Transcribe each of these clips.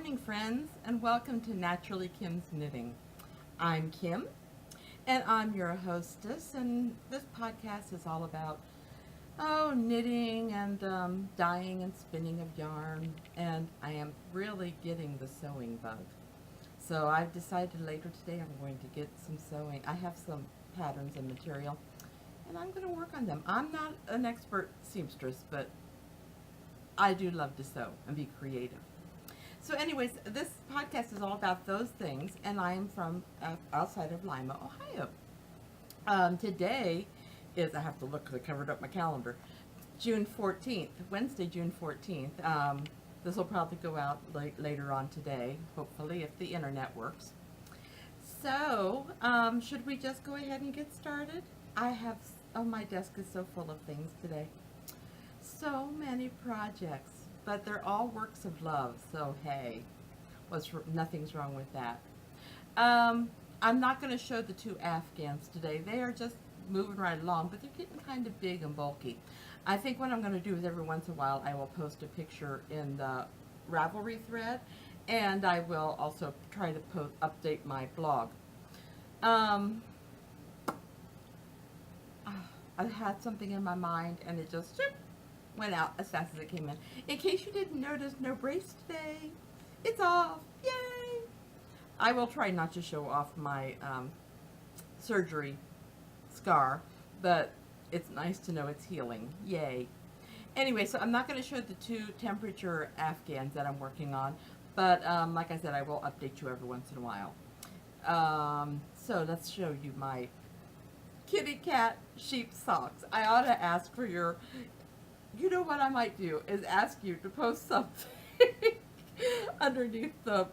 morning, friends, and welcome to Naturally Kim's Knitting. I'm Kim, and I'm your hostess, and this podcast is all about, knitting and dyeing and spinning of yarn, and I am really getting the sewing bug. So I've decided later today I'm going to get some sewing. I have some patterns and material, and I'm going to work on them. I'm not an expert seamstress, but I do love to sew and be creative. So anyways, this podcast is all about those things, and I am from outside of Lima, Ohio. Today is, I have to look because I covered up my calendar, June 14th, Wednesday, June 14th. This will probably go out later on today, hopefully, if the internet works. So, should we just go ahead and get started? My desk is so full of things today. So many projects, but they're all works of love, so hey, nothing's wrong with that. I'm not going to show the two Afghans today. They are just moving right along, but they're getting kind of big and bulky. I think what I'm going to do is every once in a while I will post a picture in the Ravelry thread, and I will also try to update my blog. I had something in my mind, and it just went out as fast as it came in. In case you didn't notice, no brace today. It's off. Yay! I will try not to show off my surgery scar, but it's nice to know it's healing. Yay. Anyway, so I'm not going to show the two temperature Afghans that I'm working on, but like I said, I will update you every once in a while. So let's show you my kitty cat sheep socks. I ought to ask for your... You know what I might do is ask you to post something underneath the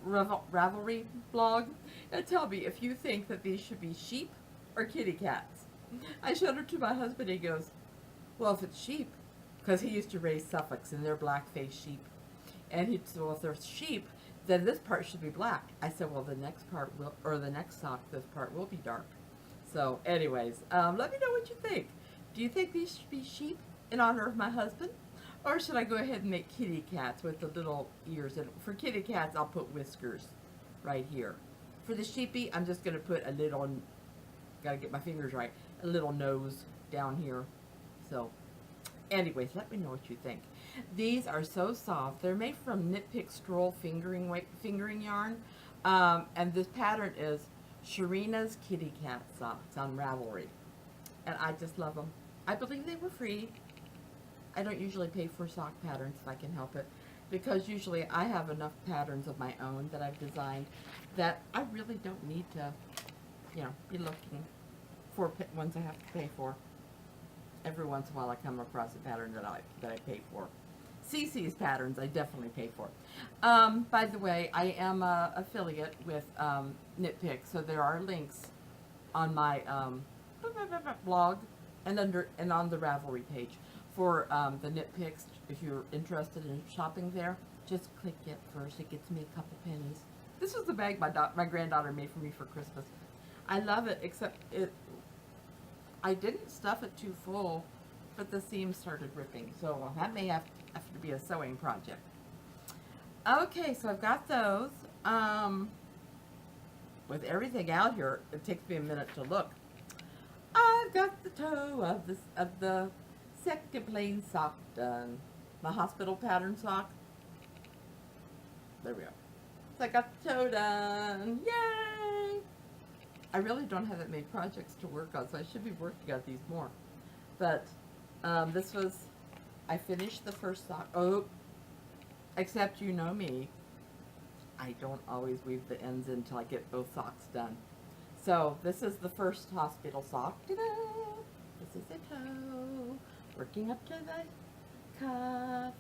Ravelry blog and tell me if you think that these should be sheep or kitty cats. I showed her to my husband. He goes, well, if it's sheep, because he used to raise Suffolks and they're black-faced sheep. And he said, well, if they're sheep, then this part should be black. I said, well, the next part will, or the next sock, this part will be dark. So anyways, let me know what you think. Do you think these should be sheep in honor of my husband, or should I go ahead and make kitty cats with the little ears? And for kitty cats, I'll put whiskers right here. For the sheepy, I'm just going to put a little, gotta get my fingers right, a little nose down here. So anyways, let me know what you think. These are so soft. They're made from Knit Pick Stroll fingering yarn, and this pattern is Sharina's Kitty Cat Socks on Ravelry, and I just love them. I believe they were free. I don't usually pay for sock patterns if I can help it, because usually I have enough patterns of my own that I've designed that I really don't need to, be looking for ones I have to pay for. Every once in a while I come across a pattern that I pay for. CC's patterns I definitely pay for. By the way, I am an affiliate with Knit Pick, so there are links on my blog and on the Ravelry page for the Knit Picks. If you're interested in shopping there, just click it first. It gets me a couple pennies. This was the bag my granddaughter made for me for Christmas. I love it, except I didn't stuff it too full, but the seams started ripping. So that may have to be a sewing project. Okay, so I've got those. With everything out here, it takes me a minute to look. I've got the toe of the second plain sock done. My hospital pattern sock. There we go. So I got the toe done. Yay! I really don't have that many projects to work on, so I should be working on these more. But I finished the first sock. Oh, except you know me. I don't always weave the ends until I get both socks done. So this is the first hospital sock. Ta-da! This is the toe, working up to the cuff.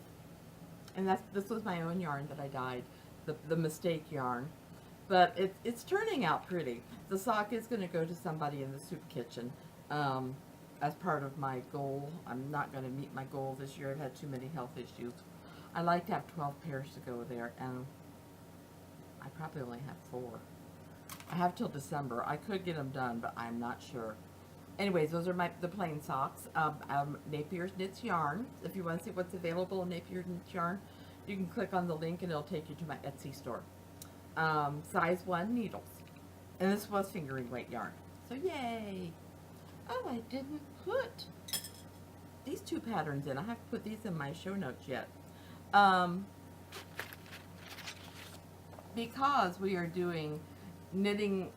And this was my own yarn that I dyed, the mistake yarn. But it's turning out pretty. The sock is going to go to somebody in the soup kitchen as part of my goal. I'm not going to meet my goal this year. I've had too many health issues. I like to have 12 pairs to go there, and I probably only have 4. I have till December. I could get them done, but I'm not sure. Anyways, those are the plain socks. Napier's Knits yarn. If you want to see what's available in Napier's Knits yarn, you can click on the link and it'll take you to my Etsy store. Size 1 needles. And this was fingering weight yarn. So yay! Oh, I didn't put these 2 patterns in. I have to put these in my show notes yet. Because we are doing knitting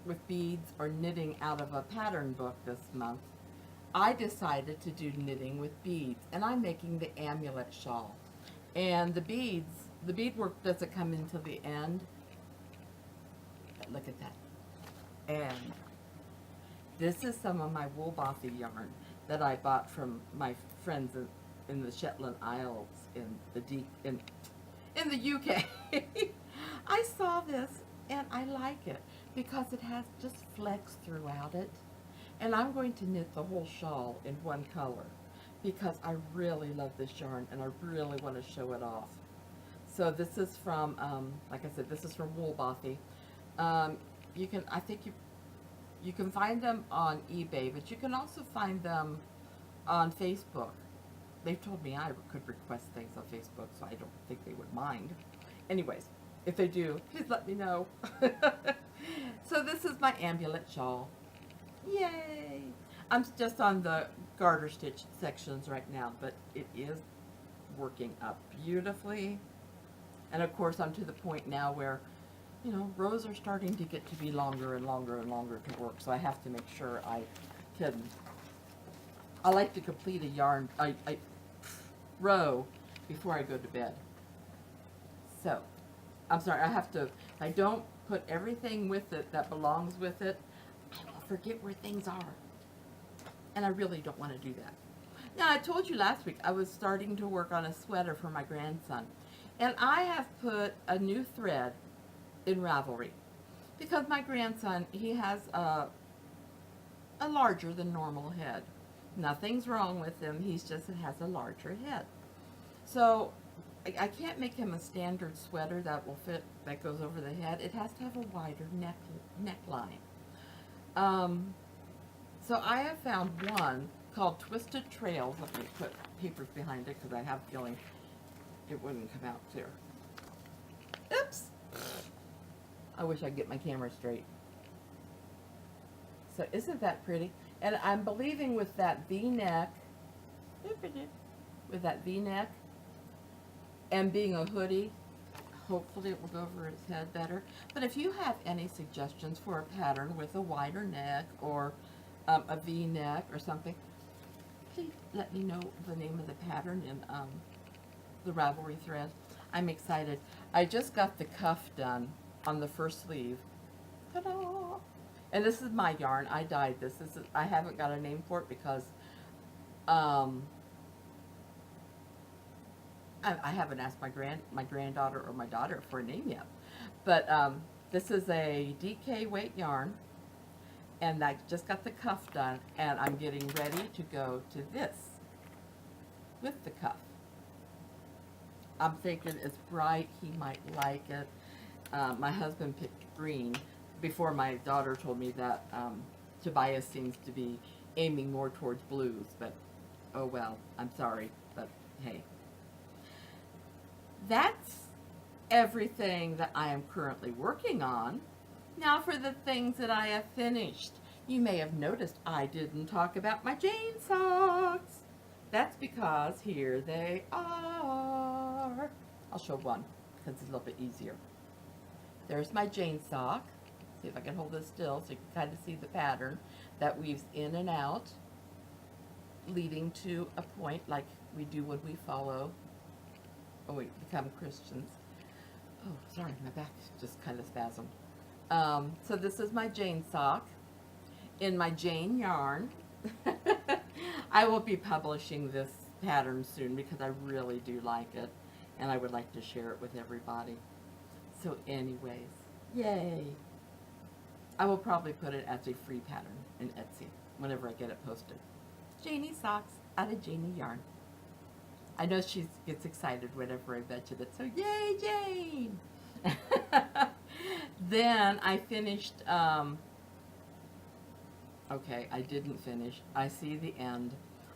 with beads or knitting out of a pattern book this month, I decided to do knitting with beads, and I'm making the amulet shawl. And the beadwork doesn't come until the end. Look at that. And this is some of my wool bothy yarn that I bought from my friends in the Shetland Isles in the UK. I saw this and I like it because it has just flecks throughout it. And I'm going to knit the whole shawl in one color because I really love this yarn and I really want to show it off. So this is from, like I said, this is from Wool Bothy. I think you can find them on eBay, but you can also find them on Facebook. They've told me I could request things on Facebook, so I don't think they would mind. Anyways, if they do, please let me know. So this is my amulet shawl. Yay! I'm just on the garter stitch sections right now, but it is working up beautifully. And of course, I'm to the point now where, you know, rows are starting to get to be longer and longer and longer to work, so I have to make sure I like to complete a yarn row before I go to bed. So, I'm sorry, I don't put everything with it that belongs with it, I will forget where things are. And I really don't want to do that. Now, I told you last week I was starting to work on a sweater for my grandson. And I have put a new thread in Ravelry because my grandson, he has a larger than normal head. Nothing's wrong with him, he's just has a larger head. So I can't make him a standard sweater that will fit, that goes over the head. It has to have a wider neckline. So I have found one called Twisted Trails. Let me put papers behind it because I have a feeling it wouldn't come out clear. Oops! I wish I could get my camera straight. So isn't that pretty? And I'm believing with that V-neck, and being a hoodie, hopefully it will go over his head better. But if you have any suggestions for a pattern with a wider neck or a V-neck or something, please let me know the name of the pattern in the Ravelry thread. I'm excited. I just got the cuff done on the first sleeve. Ta-da! And this is my yarn. I dyed this. I haven't got a name for it because I haven't asked my granddaughter or my daughter for a name yet. But this is a DK weight yarn, and I just got the cuff done, and I'm getting ready to go to this with the cuff. I'm thinking it's bright, he might like it. My husband picked green before my daughter told me that Tobias seems to be aiming more towards blues, but oh well, I'm sorry, but hey. That's everything that I am currently working on. Now for the things that I have finished. You may have noticed I didn't talk about my Jane socks. That's because here they are. I'll show one because it's a little bit easier. There's my Jane sock. See if I can hold this still so you can kind of see the pattern that weaves in and out, leading to a point like we do when we follow, or we become Christians. Oh, sorry, my back just kind of spasmed. So this is my Jane sock in my Jane yarn. I will be publishing this pattern soon because I really do like it and I would like to share it with everybody. So anyways, yay. I will probably put it as a free pattern in Etsy whenever I get it posted. Janie socks out of Janie yarn. I know she gets excited whenever I mention it, so yay, Jane! Then I finished, okay, I didn't finish. I see the end.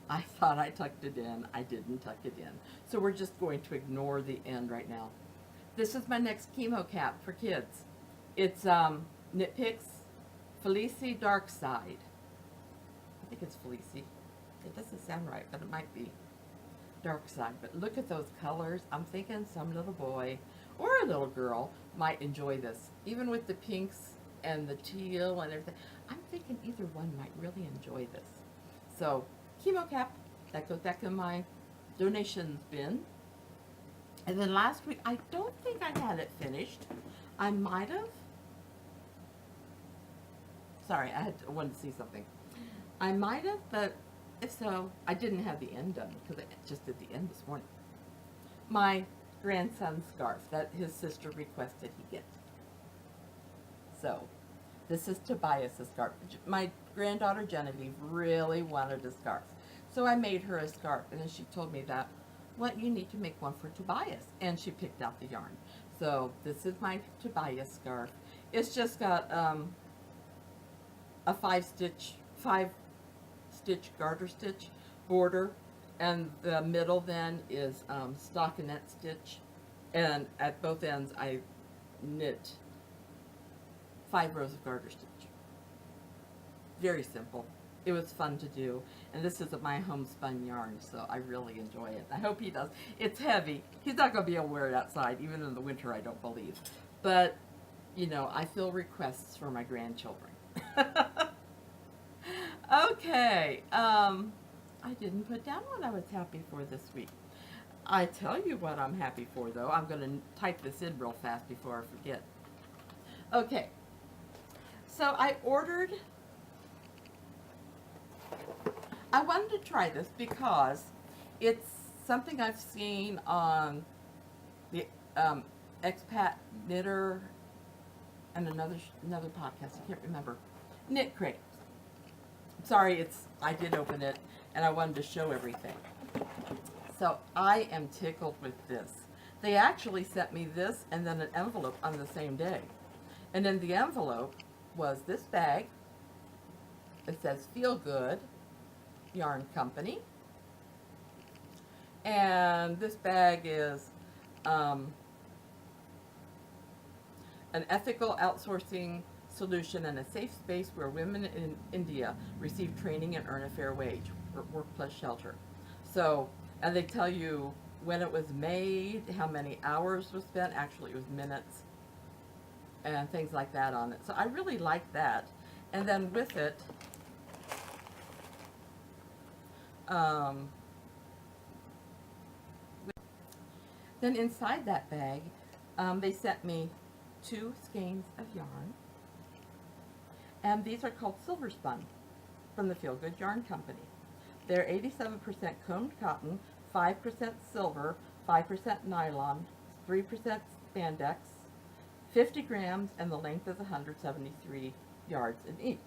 I thought I tucked it in. I didn't tuck it in. So we're just going to ignore the end right now. This is my next chemo cap for kids. It's Nitpicks Felici Dark Side. I think it's Felici. It doesn't sound right, but it might be Dark Side. But look at those colors. I'm thinking some little boy or a little girl might enjoy this. Even with the pinks and the teal and everything. I'm thinking either one might really enjoy this. So, chemo cap, that goes back in my donations bin. And then last week, I don't think I had it finished. I might have. Sorry, I wanted to see something. I might have, but if so, I didn't have the end done because I just did the end this morning. My grandson's scarf that his sister requested he get. So, this is Tobias' scarf. My granddaughter Genevieve really wanted a scarf. So I made her a scarf, and then she told me that, what, you need to make one for Tobias. And she picked out the yarn. So this is my Tobias scarf. It's just got a five stitch garter stitch border, and the middle then is stockinette stitch, and at both ends I knit 5 rows of garter stitch. Very simple. It was fun to do, and this is my homespun yarn, so I really enjoy it. I hope he does. It's heavy. He's not going to be able to wear it outside, even in the winter, I don't believe. But, you know, I fill requests for my grandchildren. Okay, I didn't put down what I was happy for this week. I tell you what I'm happy for, though. I'm going to type this in real fast before I forget. Okay, so I wanted to try this because it's something I've seen on the Expat Knitter and another podcast. I can't remember. Knit Crate. Sorry, I did open it and I wanted to show everything. So I am tickled with this. They actually sent me this and then an envelope on the same day. And in the envelope was this bag. It says Feel Good Yarn Company. And this bag is an ethical outsourcing solution and a safe space where women in India receive training and earn a fair wage, work plus shelter. So, and they tell you when it was made, how many hours was spent. Actually, it was minutes and things like that on it. So I really like that. And then with it, then inside that bag, they sent me 2 skeins of yarn. And these are called Silversun from the Feel Good Yarn Company. They're 87% combed cotton, 5% silver, 5% nylon, 3% spandex, 50 grams, and the length is 173 yards in each.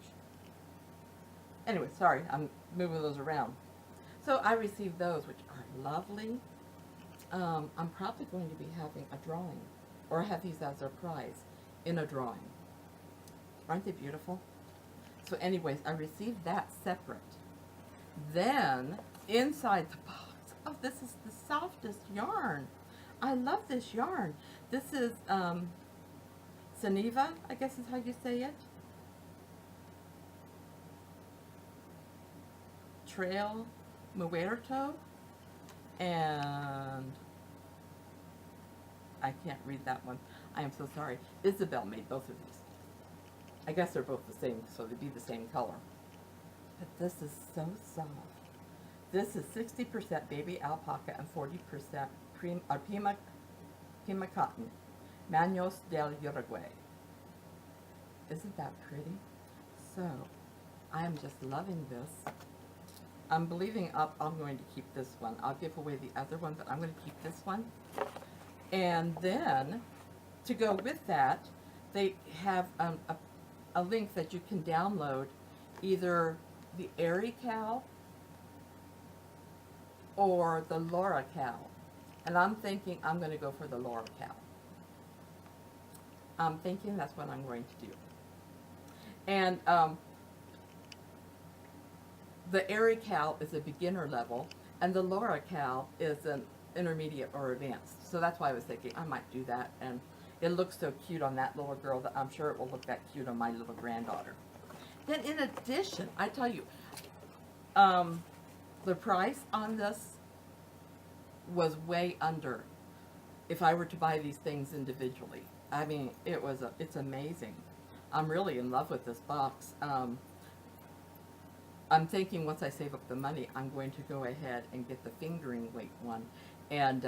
Anyway, sorry, I'm moving those around. So I received those, which are lovely. I'm probably going to be having a drawing, or have these as a prize in a drawing. Aren't they beautiful? So anyways, I received that separate. Then, inside the box, oh, this is the softest yarn. I love this yarn. This is Geneva, I guess is how you say it. Trail Muerto. And I can't read that one. I am so sorry. Isabel made both of these. I guess they're both the same, so they'd be the same color. But this is so soft. This is 60% baby alpaca and 40% Pima cotton. Manos del Uruguay. Isn't that pretty? So, I am just loving this. I'm believing I'm going to keep this one. I'll give away the other one, but I'm going to keep this one. And then, to go with that, they have a link that you can download either the Airy Cow or the Laura Cow. And I'm thinking I'm going to go for the Laura Cow. I'm thinking that's what I'm going to do. And the Airy Cal is a beginner level, and the Laura Cal is an intermediate or advanced. So that's why I was thinking I might do that, and it looks so cute on that little girl that I'm sure it will look that cute on my little granddaughter. Then in addition, I tell you, the price on this was way under if I were to buy these things individually. I mean, it's amazing. I'm really in love with this box. I'm thinking once I save up the money, I'm going to go ahead and get the fingering weight one, and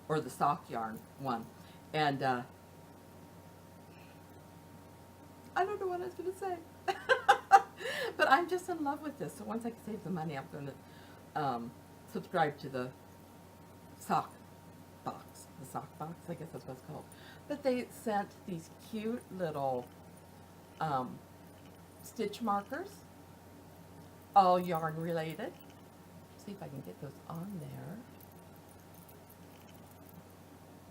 or the sock yarn one, and I don't know what I was going to say, but I'm just in love with this. So once I save the money, I'm going to subscribe to the sock box. The sock box, I guess that's what it's called. But they sent these cute little stitch markers, all yarn related. See if I can get those on there.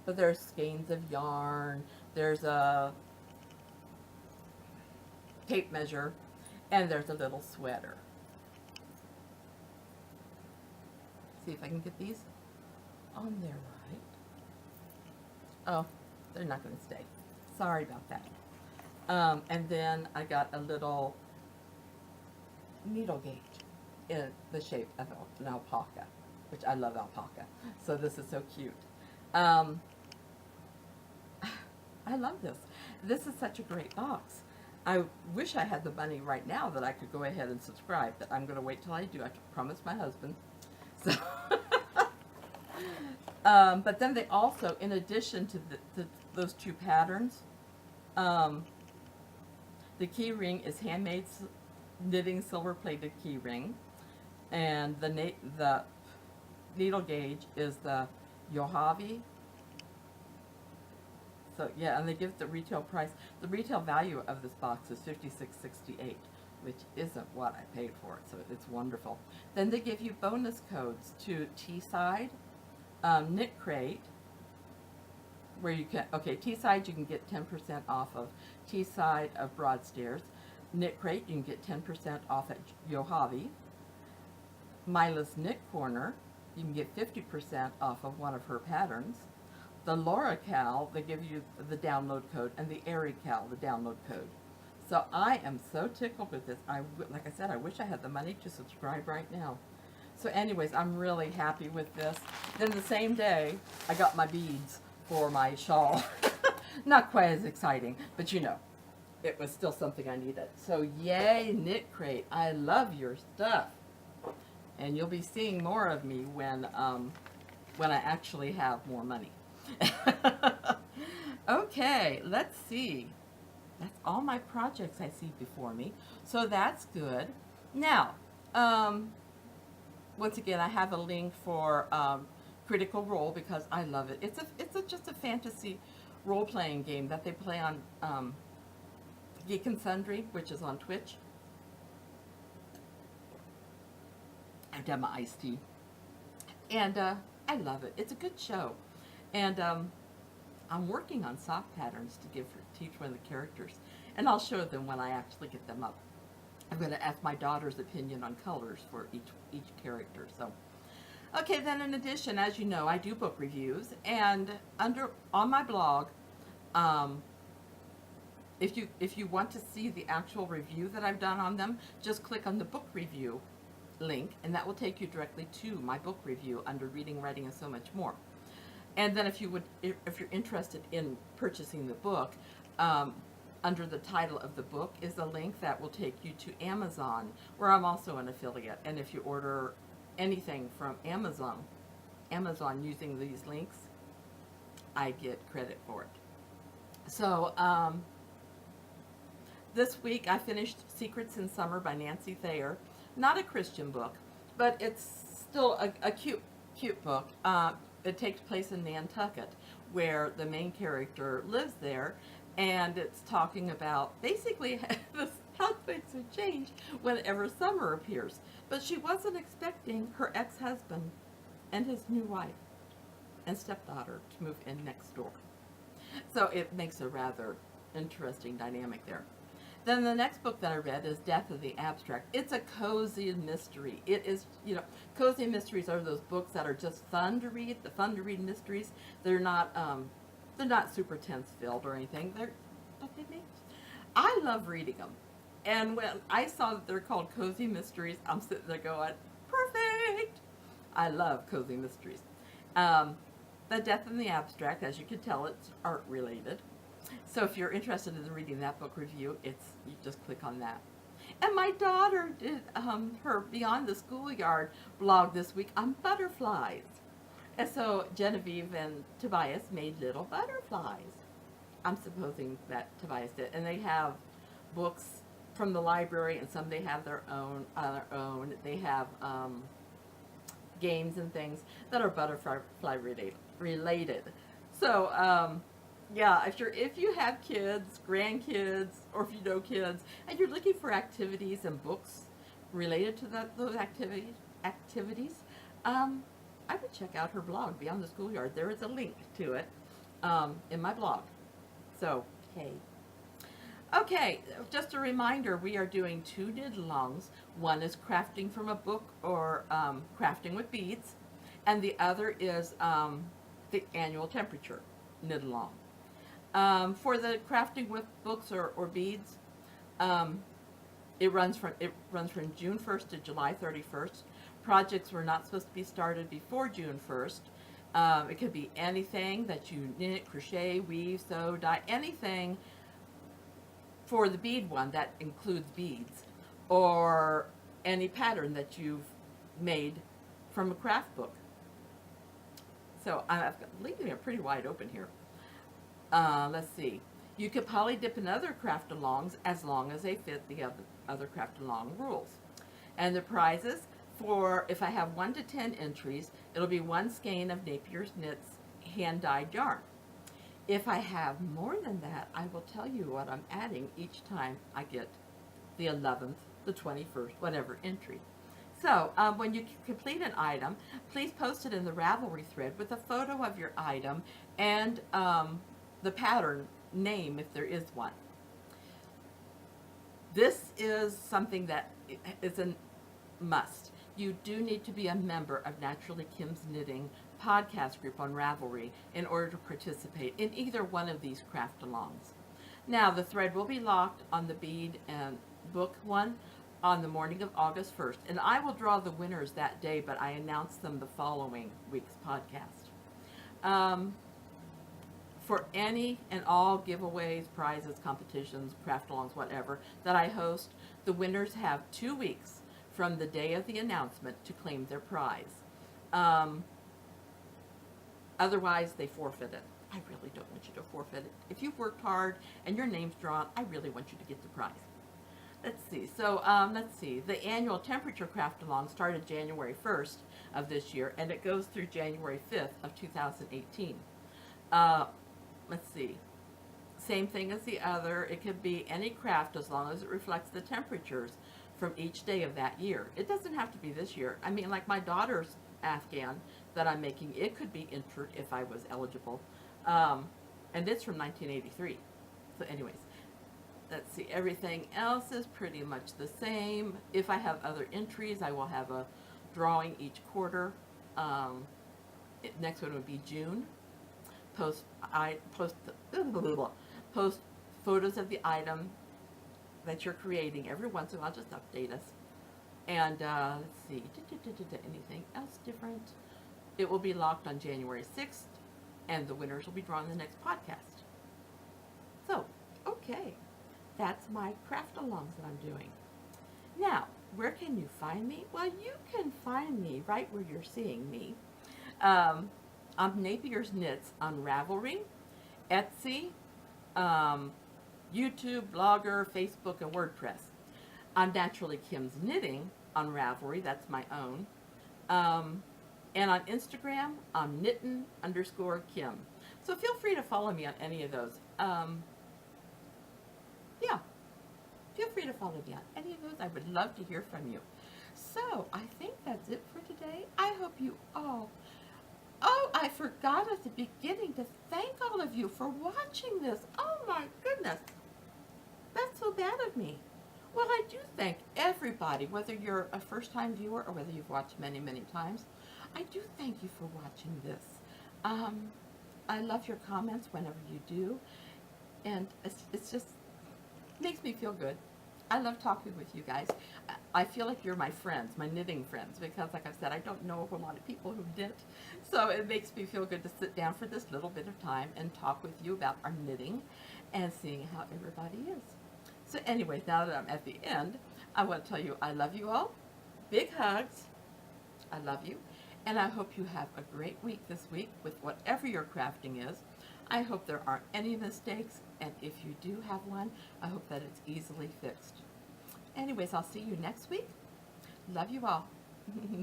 But there's skeins of yarn, there's a tape measure, and there's a little sweater. See if I can get these on there right. Oh, they're not going to stay. Sorry about that. And then I got a little needle gauge in the shape of an alpaca, which I love alpaca. So this is so cute. I love this. This is such a great box. I wish I had the money right now that I could go ahead and subscribe, but I'm going to wait till I do. I promised my husband. So, but then they also, in addition to those two patterns, the key ring is handmade knitting silver-plated key ring, and the needle gauge is the Yohavi. So yeah, and they give the retail price. The retail value of this box is $56.68, which isn't what I paid for it, so it's wonderful. Then they give you bonus codes to Teesside, Knit Crate, where you can, okay, Teesside you can get 10% off of Teesside of Broadstairs. Knit Crate you can get 10% off at Yohavi. Mila's Knit Corner, you can get 50% off of one of her patterns. The Laura Cal, they give you the download code, and the Airy Cal, the download code. So I am so tickled with this. Like I said, I wish I had the money to subscribe right now. So anyways, I'm really happy with this. Then the same day, I got my beads for my shawl. Not quite as exciting, but you know, it was still something I needed. So yay, Knit Crate. I love your stuff. And you'll be seeing more of me when I actually have more money. Okay, let's see. That's all my projects I see before me. So that's good. Now, once again, I have a link for Critical Role because I love it. It's just a fantasy role-playing game that they play on Geek and Sundry, which is on Twitch. I've done my iced tea. And I love it. It's a good show. And I'm working on sock patterns to teach one of the characters. And I'll show them when I actually get them up. I'm going to ask my daughter's opinion on colors for each character. So, okay, then in addition, as you know, I do book reviews. And on my blog, if you want to see the actual review that I've done on them, just click on the book review link, and that will take you directly to my book review under Reading, Writing, and So Much More. And then if you're interested in purchasing the book, under the title of the book is a link that will take you to Amazon, where I'm also an affiliate. And if you order anything from Amazon using these links, I get credit for it. So this week I finished Secrets in Summer by Nancy Thayer. Not a Christian book, but it's still a cute book. It takes place in Nantucket, where the main character lives there, and it's talking about basically how things have changed whenever summer appears. But she wasn't expecting her ex-husband and his new wife and stepdaughter to move in next door. So it makes a rather interesting dynamic there. Then the next book that I read is Death of the Abstract. It's a cozy mystery. It is, cozy mysteries are those books that are just fun to read. The fun to read mysteries. They're not super tense filled or anything. But they make. I love reading them. And when I saw that they're called cozy mysteries, I'm sitting there going, perfect. I love cozy mysteries. The Death in the Abstract, as you can tell, it's art related. So if you're interested in reading that book review, you just click on that. And my daughter did her Beyond the Schoolyard blog this week on butterflies. And so Genevieve and Tobias made little butterflies. I'm supposing that Tobias did. And they have books from the library, and some they have their own. They have games and things that are butterfly related. So yeah, if you have kids, grandkids, or if you know kids, and you're looking for activities and books related to those activities, I would check out her blog, Beyond the Schoolyard. There is a link to it in my blog. So, hey. Okay, just a reminder, we are doing 2 knit-alongs. One is crafting from a book or crafting with beads, and the other is the annual temperature knit-along. For the crafting with books or beads, it runs from June 1st to July 31st. Projects were not supposed to be started before June 1st. It could be anything that you knit, crochet, weave, sew, dye, anything for the bead one that includes beads, or any pattern that you've made from a craft book. So I'm leaving it pretty wide open here. Let's see. You could poly dip in other craft-alongs as long as they fit the other craft-along rules. And the prizes for, if I have 1 to 10 entries, it'll be 1 skein of Napier's Knits hand-dyed yarn. If I have more than that, I will tell you what I'm adding each time I get the 11th, the 21st, whatever entry. So when you complete an item, please post it in the Ravelry thread with a photo of your item and the pattern name if there is one. This is something that is a must. You do need to be a member of Naturally Kim's Knitting podcast group on Ravelry in order to participate in either one of these craft-alongs. Now, the thread will be locked on the bead and book one on the morning of August 1st, and I will draw the winners that day, but I announce them the following week's podcast. For any and all giveaways, prizes, competitions, craft-alongs, whatever, that I host, the winners have 2 weeks from the day of the announcement to claim their prize. Otherwise, they forfeit it. I really don't want you to forfeit it. If you've worked hard and your name's drawn, I really want you to get the prize. Let's see. So, let's see. The annual temperature craft-along started January 1st of this year, and it goes through January 5th of 2018. Let's see. Same thing as the other. It could be any craft as long as it reflects the temperatures from each day of that year. It doesn't have to be this year. I mean, like my daughter's Afghan that I'm making, it could be entered if I was eligible. And it's from 1983. So anyways, let's see. Everything else is pretty much the same. If I have other entries, I will have a drawing each quarter. Next one would be June. Post photos of the item that you're creating every once in a while. Just update us. And let's see, anything else different? It will be locked on January 6th, and the winners will be drawn in the next podcast. So, okay, that's my craft-alongs that I'm doing. Now, where can you find me? Well, you can find me right where you're seeing me. I'm Napier's Knits on Ravelry, Etsy, YouTube, Blogger, Facebook, and WordPress. I'm Naturally Kim's Knitting on Ravelry, that's my own. And on Instagram, I'm knittin_Kim. So feel free to follow me on any of those. Yeah, feel free to follow me on any of those. I would love to hear from you. So I think that's it for today. I hope you all... Oh, I forgot at the beginning to thank all of you for watching this. Oh my goodness. That's so so bad of me. Well, I do thank everybody, whether you're a first-time viewer or whether you've watched many, many times. I do thank you for watching this. I love your comments whenever you do, and it's just makes me feel good. I love talking with you guys. I feel like you're my friends, my knitting friends, because like I said, I don't know a whole lot of people who knit. So it makes me feel good to sit down for this little bit of time and talk with you about our knitting and seeing how everybody is. So anyway, now that I'm at the end, I want to tell you I love you all. Big hugs. I love you. And I hope you have a great week this week with whatever your crafting is. I hope there aren't any mistakes, and if you do have one, I hope that it's easily fixed. Anyways, I'll see you next week. Love you all.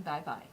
Bye-bye.